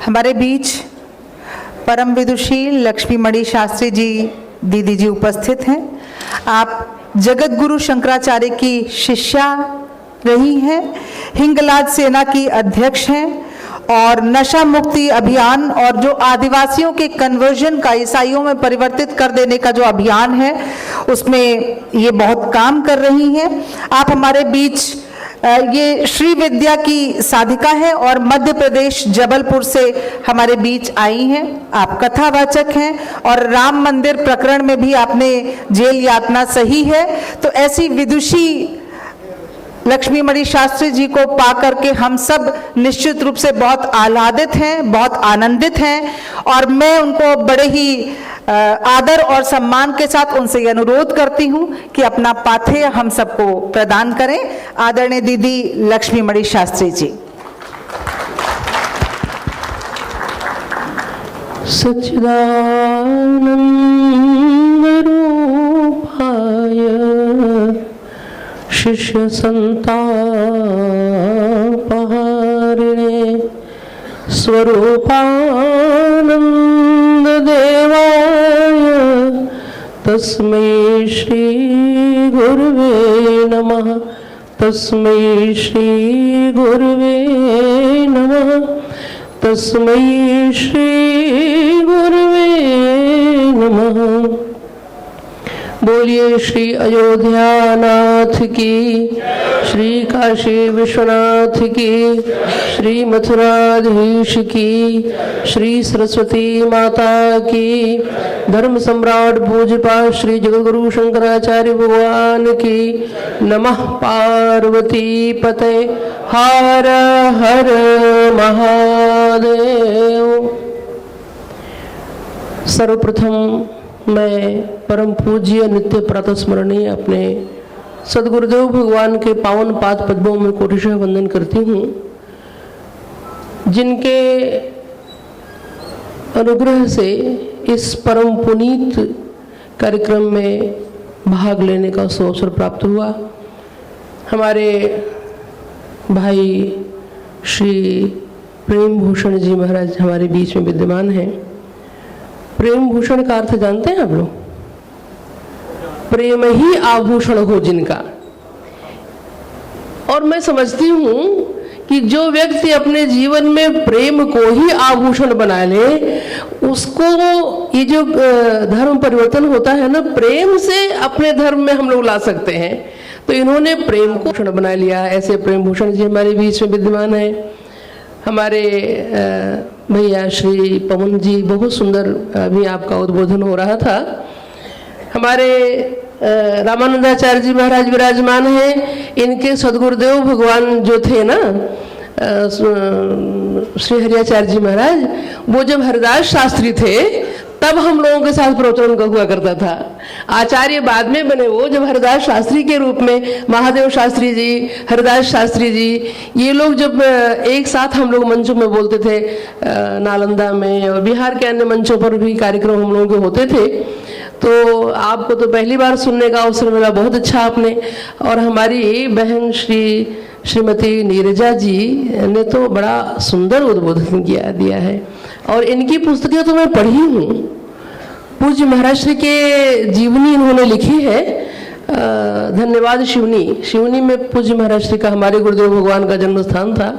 हमारे बीच परम विदुषी लक्ष्मी मणि शास्त्री जी दीदी जी उपस्थित हैं। आप जगत गुरु शंकराचार्य की शिष्या रही हैं, हिंगलाज सेना की अध्यक्ष हैं और नशा मुक्ति अभियान और जो आदिवासियों के कन्वर्जन का ईसाइयों में परिवर्तित कर देने का जो अभियान है उसमें ये बहुत काम कर रही हैं। आप हमारे बीच ये श्री विद्या की साधिका है और मध्य प्रदेश जबलपुर से हमारे बीच आई हैं। आप कथावाचक हैं और राम मंदिर प्रकरण में भी आपने जेल यातना सही है। तो ऐसी विदुषी लक्ष्मी मणि शास्त्री जी को पा करके हम सब निश्चित रूप से बहुत आह्लादित हैं, बहुत आनंदित हैं और मैं उनको बड़े ही आदर और सम्मान के साथ उनसे ये अनुरोध करती हूं कि अपना पाथेय हम सबको प्रदान करें। आदरणीय दीदी लक्ष्मी मणि शास्त्री जी। सच्चिदानंद रूपाय शिष्य संतापहारिणे स्वरूपानंद देवाय तस्मै श्री गुरुवे नमः। तस्मै श्री गुरुवे नमः। तस्मै श्री गुरुवे नमः। बोलिए श्री अयोध्यानाथ की, श्री काशी विश्वनाथ की, श्री मथुराधीश की, श्री सरस्वती माता की, धर्म सम्राट पूज्यपाद श्री जगद्गुरु शंकराचार्य भगवान की नमः। पार्वती पते हर हर महादेव। सर्वप्रथम मैं परम पूज्य नित्य प्रातः स्मरणीय अपने सदगुरुदेव भगवान के पावन पाद पद्मों में कोटिशः वंदन करती हूँ, जिनके अनुग्रह से इस परम पुनीत कार्यक्रम में भाग लेने का अवसर प्राप्त हुआ। हमारे भाई श्री प्रेम भूषण जी महाराज हमारे बीच में विद्यमान हैं। प्रेम भूषण का अर्थ जानते हैं आप लोग? प्रेम ही आभूषण हो जिनका। और मैं समझती हूं कि जो व्यक्ति अपने जीवन में प्रेम को ही आभूषण बना ले, उसको ये जो धर्म परिवर्तन होता है ना, प्रेम से अपने धर्म में हम लोग ला सकते हैं। तो इन्होंने प्रेम को भूषण बना लिया। ऐसे प्रेम भूषण जी हमारे बीच में विद्यमान है। हमारे भैया श्री पवन जी, बहुत सुंदर अभी आपका उद्बोधन हो रहा था। हमारे रामानंदाचार्य जी महाराज विराजमान हैं। इनके सदगुरुदेव भगवान जो थे ना, श्री हरियाचार्य जी महाराज, वो जब हरिदास शास्त्री थे तब हम लोगों के साथ प्रवचन का हुआ करता था। आचार्य बाद में बने, वो जब हरिदास शास्त्री के रूप में महादेव शास्त्री जी, हरिदास शास्त्री जी, ये लोग जब एक साथ हम लोग मंचों में बोलते थे, नालंदा में और बिहार के अन्य मंचों पर भी कार्यक्रम हम लोगों के होते थे। तो आपको तो पहली बार सुनने का अवसर मिला, बहुत अच्छा आपने। और हमारी बहन श्रीमती नीरजा जी ने तो बड़ा सुंदर उद्बोधन दिया है और इनकी पुस्तकें तो मैं पढ़ी हूँ। पूज्य महाराज श्री के जीवनी इन्होंने लिखी है। धन्यवाद शिवनी में पूज्य महाराज श्री का, हमारे गुरुदेव भगवान का जन्म स्थान था।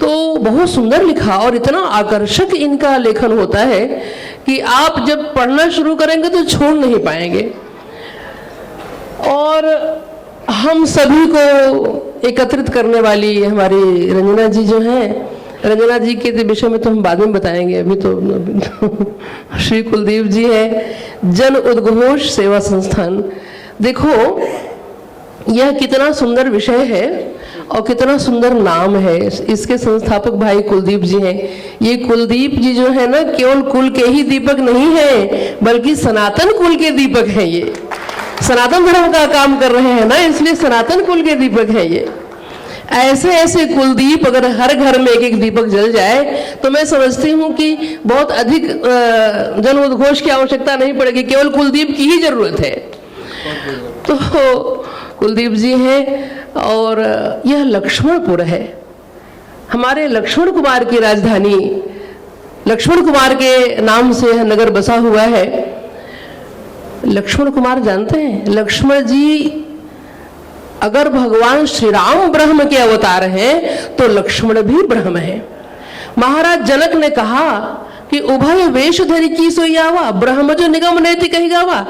तो बहुत सुंदर लिखा और इतना आकर्षक इनका लेखन होता है कि आप जब पढ़ना शुरू करेंगे तो छोड़ नहीं पाएंगे। और हम सभी को एकत्रित करने वाली हमारी रंजना जी जो हैं, रंजना जी के विषय में तो हम बाद में बताएंगे। अभी तो श्री कुलदीप जी हैं, जन उद्घोष सेवा संस्थान। देखो यह कितना सुंदर विषय है और कितना सुंदर नाम है। इसके संस्थापक भाई कुलदीप जी हैं। ये कुलदीप जी जो है ना, केवल कुल के ही दीपक नहीं है, बल्कि सनातन कुल के दीपक हैं। ये सनातन धर्म का काम कर रहे हैं ना, इसलिए सनातन कुल के दीपक हैं ये। ऐसे ऐसे कुलदीप अगर हर घर में एक एक दीपक जल जाए तो मैं समझती हूँ कि बहुत अधिक जन उद्घोष की आवश्यकता नहीं पड़ेगी, केवल कुलदीप की ही जरूरत है। तो कुलदीप जी हैं और यह लक्ष्मणपुर है। हमारे लक्ष्मण कुमार की राजधानी लक्ष्मण कुमार के नाम से यह नगर बसा हुआ है। लक्ष्मण कुमार जानते हैं, लक्ष्मण जी अगर भगवान श्री राम ब्रह्म के अवतार हैं तो लक्ष्मण भी ब्रह्म है। महाराज जनक ने कहा कि उभय वेश धरि की सोयावा, ब्रह्म जो निगम नेति कही गावा।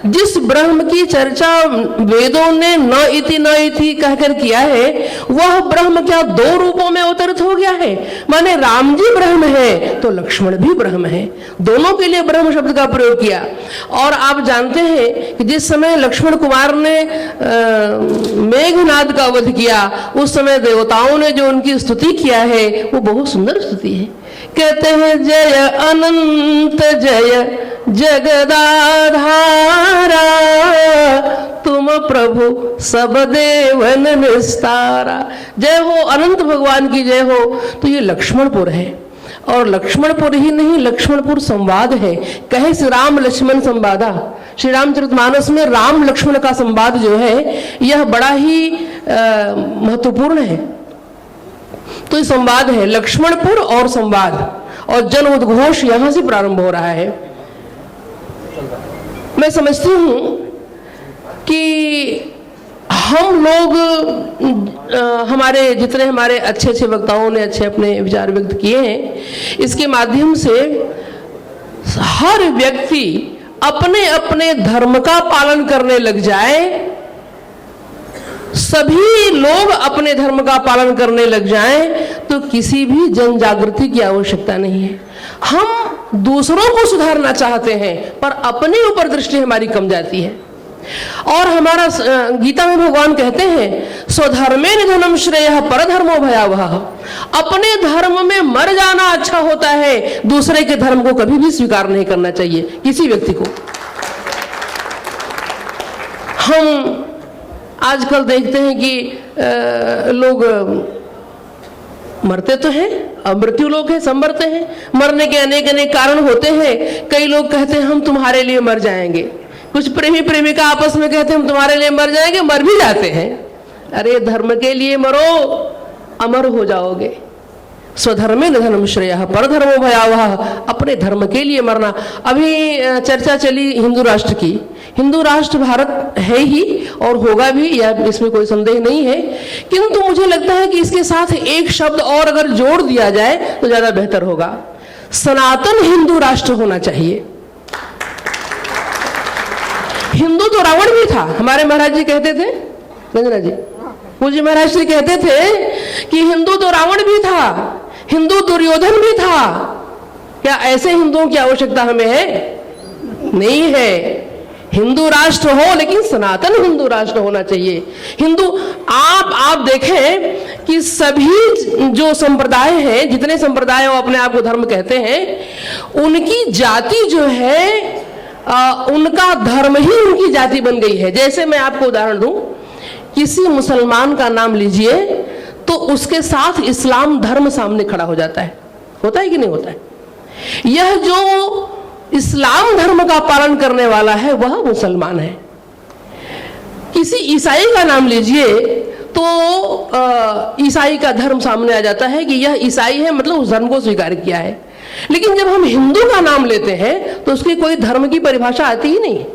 जिस ब्रह्म की चर्चा वेदों ने न इति कहकर किया है, वह ब्रह्म क्या दो रूपों में अवतरित हो गया है? माने राम जी ब्रह्म है तो लक्ष्मण भी ब्रह्म है, दोनों के लिए ब्रह्म शब्द का प्रयोग किया। और आप जानते हैं कि जिस समय लक्ष्मण कुमार ने मेघनाद का वध किया, उस समय देवताओं ने जो उनकी स्तुति किया है वो बहुत सुंदर स्तुति है। कहते हैं जय अनंत जय जगदाधारा, तुम प्रभु सब देवन निस्तारा। जय हो अनंत भगवान की जय हो। तो ये लक्ष्मणपुर है, और लक्ष्मणपुर ही नहीं, लक्ष्मणपुर संवाद है। कहे श्री राम लक्ष्मण संवादा, श्री रामचरितमानस में राम लक्ष्मण का संवाद जो है यह बड़ा ही महत्वपूर्ण है। तो ये संवाद है, लक्ष्मणपुर और संवाद, और जन उद्घोष यहां से प्रारंभ हो रहा है। मैं समझती हूं कि हम लोग हमारे जितने हमारे अच्छे अच्छे वक्ताओं ने अच्छे अपने विचार व्यक्त किए हैं, इसके माध्यम से हर व्यक्ति अपने अपने धर्म का पालन करने लग जाए, सभी लोग अपने धर्म का पालन करने लग जाएं, तो किसी भी जन जागृति की आवश्यकता नहीं है। हम दूसरों को सुधारना चाहते हैं पर अपने ऊपर दृष्टि हमारी कम जाती है। और हमारा गीता में भगवान कहते हैं स्वधर्मे निधनम श्रेयः परधर्मो भयावह। अपने धर्म में मर जाना अच्छा होता है, दूसरे के धर्म को कभी भी स्वीकार नहीं करना चाहिए किसी व्यक्ति को। हम आजकल देखते हैं कि लोग मरते तो हैं, अमृत्यु लोग हैं, सब मरते हैं। मरने के अनेक अनेक कारण होते हैं। कई लोग कहते हैं हम तुम्हारे लिए मर जाएंगे, कुछ प्रेमी प्रेमिका आपस में कहते हैं हम तुम्हारे लिए मर जाएंगे, मर भी जाते हैं। अरे धर्म के लिए मरो, अमर हो जाओगे। स्वधर्मे निधनम श्रेयः परधर्मो भयावह। अपने धर्म के लिए मरना। अभी चर्चा चली हिंदू राष्ट्र की। हिंदू राष्ट्र भारत है ही और होगा भी, या इसमें कोई संदेह नहीं है, किंतु मुझे लगता है कि इसके साथ एक शब्द और अगर जोड़ दिया जाए तो ज्यादा बेहतर होगा। सनातन हिंदू राष्ट्र होना चाहिए। हिंदू तो रावण भी था, हमारे महाराज जी कहते थे, रंजना जी पूज्य महाराज जी कहते थे कि हिंदू तो रावण भी था, हिंदू दुर्योधन भी था। क्या ऐसे हिंदुओं की आवश्यकता हमें है? नहीं है। हिंदू राष्ट्र हो लेकिन सनातन हिंदू राष्ट्र होना चाहिए। हिंदू आप देखें कि सभी जो संप्रदाय हैं, जितने संप्रदाय वो अपने आप को धर्म कहते हैं, उनकी जाति जो है उनका धर्म ही उनकी जाति बन गई है। जैसे मैं आपको उदाहरण दूं, किसी मुसलमान का नाम लीजिए तो उसके साथ इस्लाम धर्म सामने खड़ा हो जाता है। होता है कि नहीं होता है? यह जो इस्लाम धर्म का पालन करने वाला है वह मुसलमान है। किसी ईसाई का नाम लीजिए तो ईसाई का धर्म सामने आ जाता है कि यह ईसाई है, मतलब उस धर्म को स्वीकार किया है। लेकिन जब हम हिंदू का नाम लेते हैं तो उसकी कोई धर्म की परिभाषा आती ही नहीं।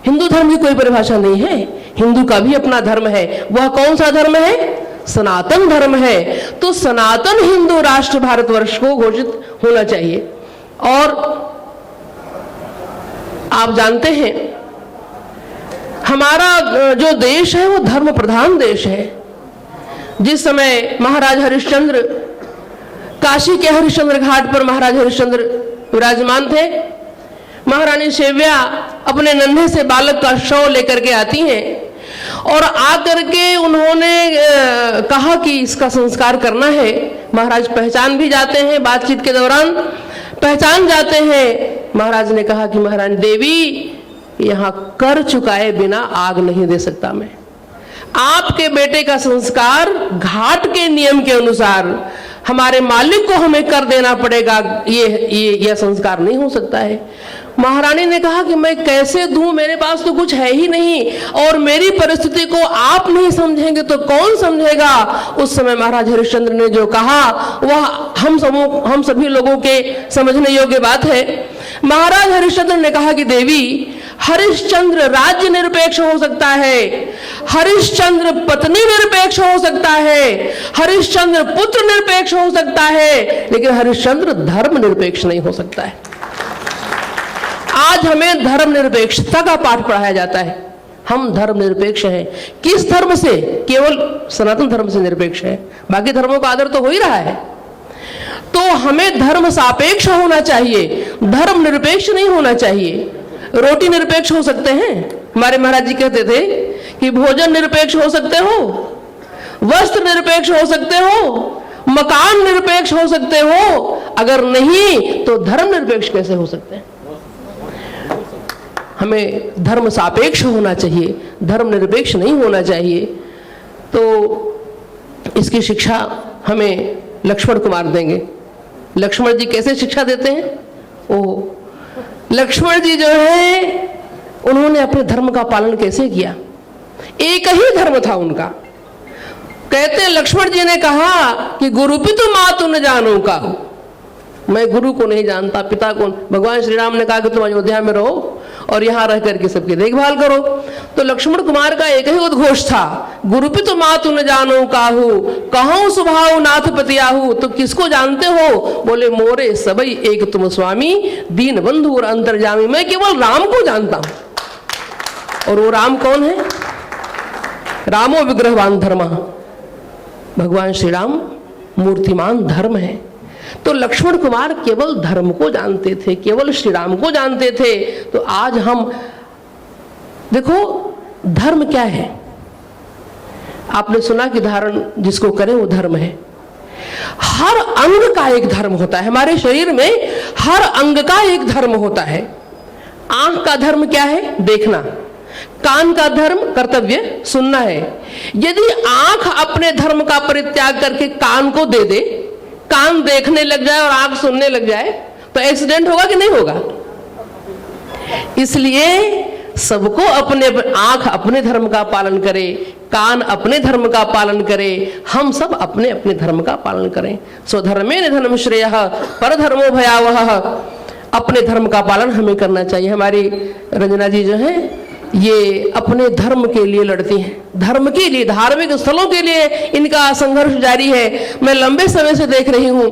हिंदू धर्म की कोई परिभाषा नहीं है। हिंदू का भी अपना धर्म है। वह कौन सा धर्म है? सनातन धर्म है। तो सनातन हिंदू राष्ट्र भारतवर्ष को घोषित होना चाहिए। और आप जानते हैं हमारा जो देश है वो धर्म प्रधान देश है। जिस समय महाराज हरिश्चंद्र, काशी के हरिश्चंद्र घाट पर महाराज हरिश्चंद्र विराजमान थे, महारानी सेव्या अपने नन्हे से बालक का शव लेकर के आती हैं और आकर के उन्होंने कहा कि इसका संस्कार करना है। महाराज पहचान भी जाते हैं, बातचीत के दौरान पहचान जाते हैं। महाराज ने कहा कि महारानी देवी, यहां कर चुकाए बिना आग नहीं दे सकता मैं। आपके बेटे का संस्कार घाट के नियम के अनुसार हमारे मालिक को हमें कर देना पड़ेगा, ये संस्कार नहीं हो सकता है। महारानी ने कहा कि मैं कैसे दूं, मेरे पास तो कुछ है ही नहीं, और मेरी परिस्थिति को आप नहीं समझेंगे तो कौन समझेगा। उस समय महाराज हरिश्चंद्र ने जो कहा वह हम सभी लोगों के समझने योग्य बात है। महाराज हरिश्चंद्र ने कहा कि देवी, हरिश्चंद्र राज्य निरपेक्ष हो सकता है, हरिश्चंद्र पत्नी निरपेक्ष हो सकता है, हरिश्चंद्र पुत्र निरपेक्ष हो सकता है, लेकिन हरिश्चंद्र धर्म निरपेक्ष नहीं हो सकता है। आज हमें धर्म निरपेक्षता का पाठ पढ़ाया जाता है। हम धर्म निरपेक्ष हैं। किस धर्म से? केवल सनातन धर्म से निरपेक्ष है, बाकी धर्मों का आदर तो हो ही रहा है। तो हमें धर्म सापेक्ष होना चाहिए, धर्म निरपेक्ष नहीं होना चाहिए। रोटी निरपेक्ष हो सकते हैं, हमारे महाराज जी कहते थे कि भोजन निरपेक्ष हो सकते हो, वस्त्र निरपेक्ष हो सकते हो, मकान निरपेक्ष हो सकते हो, अगर नहीं तो धर्म निरपेक्ष कैसे हो सकते हैं? हमें धर्म सापेक्ष होना चाहिए, धर्म निरपेक्ष नहीं होना चाहिए। तो इसकी शिक्षा हमें लक्ष्मण कुमार देंगे। लक्ष्मण जी कैसे शिक्षा देते हैं? ओ लक्ष्मण जी जो है, उन्होंने अपने धर्म का पालन कैसे किया? एक ही धर्म था उनका। कहते हैं लक्ष्मण जी ने कहा कि गुरुपितु मातु न जानू का, मैं गुरु को नहीं जानता, पिता को। भगवान श्री राम ने कहा कि तुम अयोध्या में रहो और यहां रह करके सबकी देखभाल करो। तो लक्ष्मण कुमार का एक ही उद्घोष था, गुरुपितु मातु न जानो काहू, कहूं स्वभाव नाथ पतियाहू। तो किसको जानते हो? बोले मोरे सबई एक तुम स्वामी, दीन बंधु और अंतर्जामी। मैं केवल राम को जानता हूं। और वो राम कौन है? रामो विग्रहवान धर्म, भगवान श्री राम मूर्तिमान धर्म है। तो लक्ष्मण कुमार केवल धर्म को जानते थे, केवल श्री राम को जानते थे। तो आज हम देखो धर्म क्या है। आपने सुना कि धारण जिसको करे वो धर्म है। हर अंग का एक धर्म होता है। हमारे शरीर में हर अंग का एक धर्म होता है। आंख का धर्म क्या है? देखना। कान का धर्म कर्तव्य सुनना है। यदि आंख अपने धर्म का परित्याग करके कान को दे दे, कान देखने लग जाए और आंख सुनने लग जाए, तो एक्सीडेंट होगा कि नहीं होगा? इसलिए सबको अपने आंख अपने धर्म का पालन करे, कान अपने धर्म का पालन करे, हम सब अपने अपने धर्म का पालन करें। स्वधर्मे निधनम श्रेयः परधर्मो भयावहः। अपने धर्म का पालन हमें करना चाहिए। हमारी रंजना जी जो है ये अपने धर्म के लिए लड़ती हैं, धर्म के लिए, धार्मिक स्थलों के लिए इनका संघर्ष जारी है। मैं लंबे समय से देख रही हूं,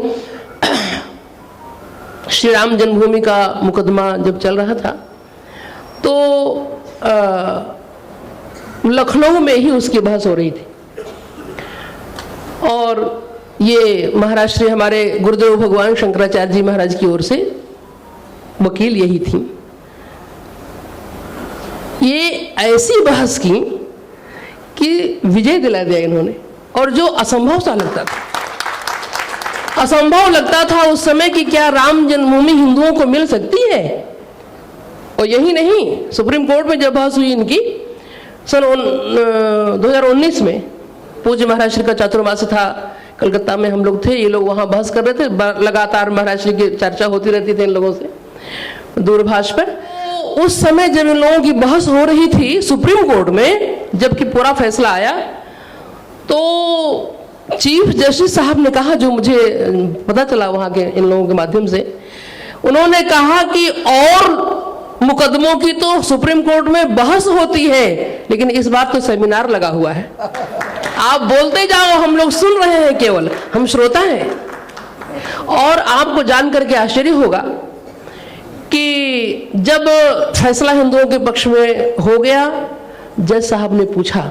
श्री राम जन्मभूमि का मुकदमा जब चल रहा था तो लखनऊ में ही उसकी बहस हो रही थी। और ये महाराष्ट्र हमारे गुरुदेव भगवान शंकराचार्य जी महाराज की ओर से वकील यही थी। ये ऐसी बहस की कि विजय दिला दिया इन्होंने। और जो असंभव सा लगता था, असंभव लगता था उस समय कि क्या राम जन्मभूमि हिंदुओं को मिल सकती है। और यही नहीं, सुप्रीम कोर्ट में जब बहस हुई इनकी सन 2019 में, पूज्य महाराज श्री का चातुर्मास था, कलकत्ता में हम लोग थे, ये लोग वहां बहस कर रहे थे। लगातार महाराज श्री की चर्चा होती रहती थी इन लोगों से दूरभाष पर। उस समय जब इन लोगों की बहस हो रही थी सुप्रीम कोर्ट में, जबकि पूरा फैसला आया, तो चीफ जस्टिस साहब ने कहा, जो मुझे पता चला वहां के इन लोगों के माध्यम से, उन्होंने कहा कि और मुकदमों की तो सुप्रीम कोर्ट में बहस होती है, लेकिन इस बार तो सेमिनार लगा हुआ है। आप बोलते जाओ, हम लोग सुन रहे हैं, केवल हम श्रोता हैं। और आपको जान करके आश्चर्य होगा कि जब फैसला हिंदुओं के पक्ष में हो गया, जज साहब ने पूछा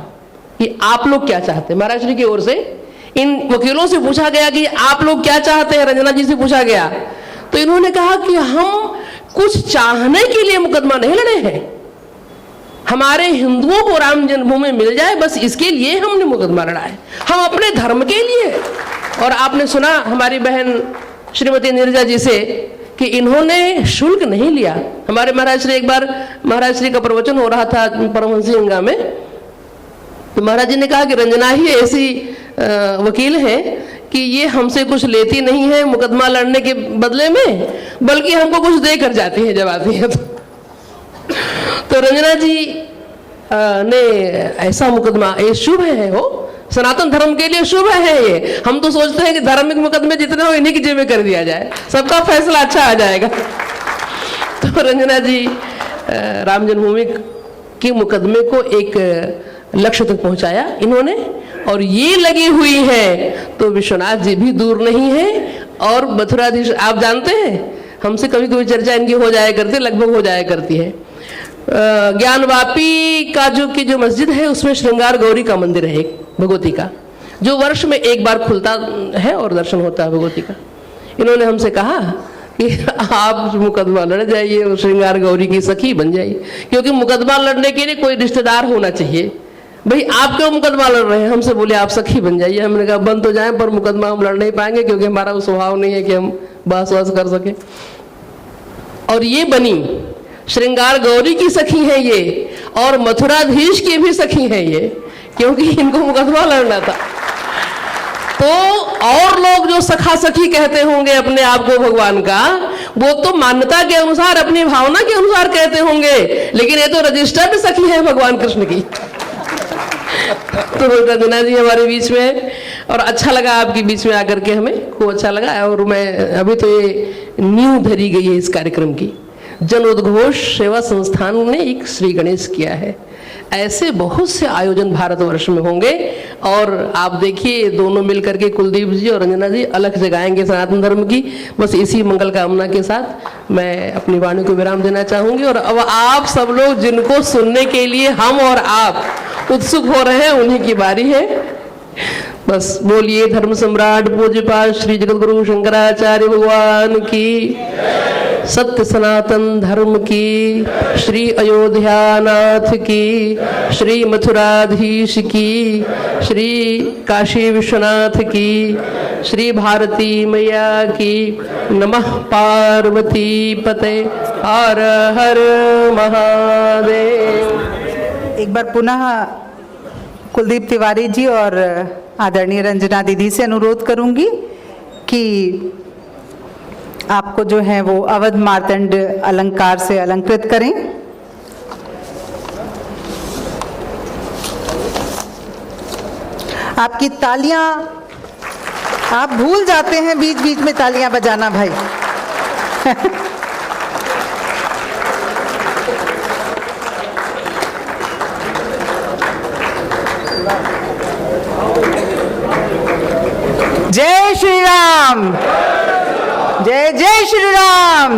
कि आप लोग क्या चाहते हैं। महाराज जी की ओर से इन वकीलों से पूछा गया कि आप लोग क्या चाहते हैं। रंजना जी से पूछा गया तो इन्होंने कहा कि हम कुछ चाहने के लिए मुकदमा नहीं लड़े हैं, हमारे हिंदुओं को राम जन्मभूमि मिल जाए, बस इसके लिए हमने मुकदमा लड़ा है, हम अपने धर्म के लिए। और आपने सुना हमारी बहन श्रीमती नीरजा जी से कि इन्होंने शुल्क नहीं लिया। हमारे महाराज श्री, एक बार महाराज श्री का प्रवचन हो रहा था परमहंसी गंगा में, तो महाराज जी ने कहा कि रंजना ही ऐसी वकील है कि ये हमसे कुछ लेती नहीं है मुकदमा लड़ने के बदले में, बल्कि हमको कुछ दे कर जाती है जब आती है तो रंजना जी ने ऐसा मुकदमा, ये शुभ है, हो सनातन धर्म के लिए शुभ है ये। हम तो सोचते हैं कि धार्मिक मुकदमे जितने हो इन्हीं की जेब में कर दिया जाए, सबका फैसला अच्छा आ जाएगा। तो रंजना जी राम जन्मभूमि के मुकदमे को एक लक्ष्य तक पहुंचाया इन्होंने, और ये लगी हुई है तो विश्वनाथ जी भी दूर नहीं है। और मथुराधीश, आप जानते हैं हमसे कभी कभी चर्चा इनकी हो जाया करती, लगभग हो जाया करती है। ज्ञानवापी का जो मस्जिद है उसमें श्रृंगार गौरी का मंदिर है एक, भगवती का, जो वर्ष में एक बार खुलता है और दर्शन होता है भगवती का। इन्होंने हमसे कहा कि आप मुकदमा लड़ जाइए और श्रृंगार गौरी की सखी बन जाइए, क्योंकि मुकदमा लड़ने के लिए कोई रिश्तेदार होना चाहिए। भाई आप क्यों मुकदमा लड़ रहे हैं? हमसे बोले आप सखी बन जाइए। हमने कहा बन तो जाए पर मुकदमा हम लड़ नहीं पाएंगे, क्योंकि हमारा वो स्वभाव नहीं है कि हम बहस वहस कर सके। और ये बनी श्रृंगार गौरी की सखी है ये, और मथुराधीश की भी सखी है ये, क्योंकि इनको मुकदमा लड़ना था। तो और लोग जो सखा सखी कहते होंगे अपने आप को भगवान का, वो तो मान्यता के अनुसार, अपनी भावना के अनुसार कहते होंगे, लेकिन ये तो रजिस्टर्ड सखी है भगवान कृष्ण की। तो रंजना जी हमारे बीच में, और अच्छा लगा आपके बीच में आकर के, हमें खूब अच्छा लगा। और मैं अभी तो ये नींव धरी गई है इस कार्यक्रम की, जन उद्घोष सेवा संस्थान ने एक श्री गणेश किया है। ऐसे बहुत से आयोजन भारतवर्ष में होंगे, और आप देखिए दोनों मिलकर के, कुलदीप जी और रंजना जी, अलग जगाएंगे सनातन धर्म की। बस इसी मंगल कामना के साथ मैं अपनी वाणी को विराम देना चाहूंगी। और अब आप सब लोग जिनको सुनने के लिए हम और आप उत्सुक हो रहे हैं, उन्हीं की बारी है। बस बोलिए धर्म सम्राट पूज्यपाद श्री जगतगुरु शंकराचार्य भगवान की, सत्य सनातन धर्म की, श्री अयोध्यानाथ की, श्री मथुराधीश की, श्री काशी विश्वनाथ की, श्री भारती मैया की। नमः पार्वती पते, हर हर महादेव। एक बार पुनः कुलदीप तिवारी जी और आदरणीय रंजना दीदी से अनुरोध करूंगी कि आपको जो है वो अवध मार्तंड अलंकार से अलंकृत करें। आपकी तालियां, आप भूल जाते हैं बीच बीच में तालियां बजाना भाई। जय श्री राम, जय जय श्री राम।